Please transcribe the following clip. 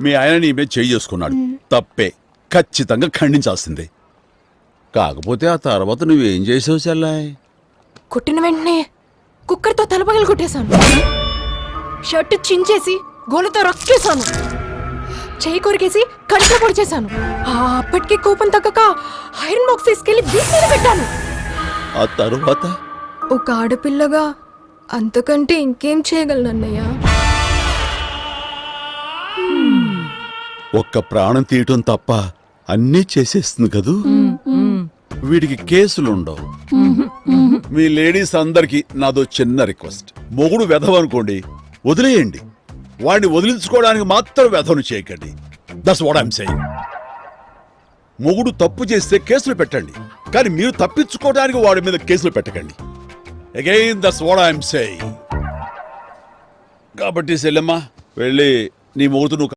మీ ఆయన నీ మీద చేయి చేసుకున్నాడు, తప్పే, ఖచ్చితంగా ఖండించాల్సిందే. కాకపోతే ఆ తర్వాత నువ్వేం చేసావు చెల్లాయ్? కొట్టిన వెంటనే కుక్కర్తో తలపగలు కొట్టేశాను. షర్ట్ చించేసి గోలతో రక్కేశాను. చేయి కొరికేసి కడుపులో పొడి చేశాను. అప్పటికే కోపం తగ్గక ఐరన్ బాక్స్ తీసుకెళ్లి బీచ్ మీద పెట్టాను. ఆ తర్వాత ఒక ఆడపిల్లగా అంతకంటే ఇంకేం చేయగలను అన్నయ్య? ఒక్క ప్రాణం తీయటం తప్ప అన్నీ చేసేస్తుంది కదూ. వీడికి కేసులుండవు. మీ లేడీస్ అందరికి నాదో చిన్న రిక్వెస్ట్, మొగుడు వెధవ అనుకోండి, వదిలేయండి. వాడిని వదిలించుకోవడానికి మాత్రం వెధవను చేయకండి. That's what I'm saying. మొగుడు తప్పు చేస్తే కేసులు పెట్టండి, కానీ మీరు తప్పించుకోవడానికి వాడి మీద కేసులు పెట్టకండి. Again that's what I'm saying. కాబట్టి సెల్లమ్మ వెళ్ళి నీ మొగుడు నువ్వు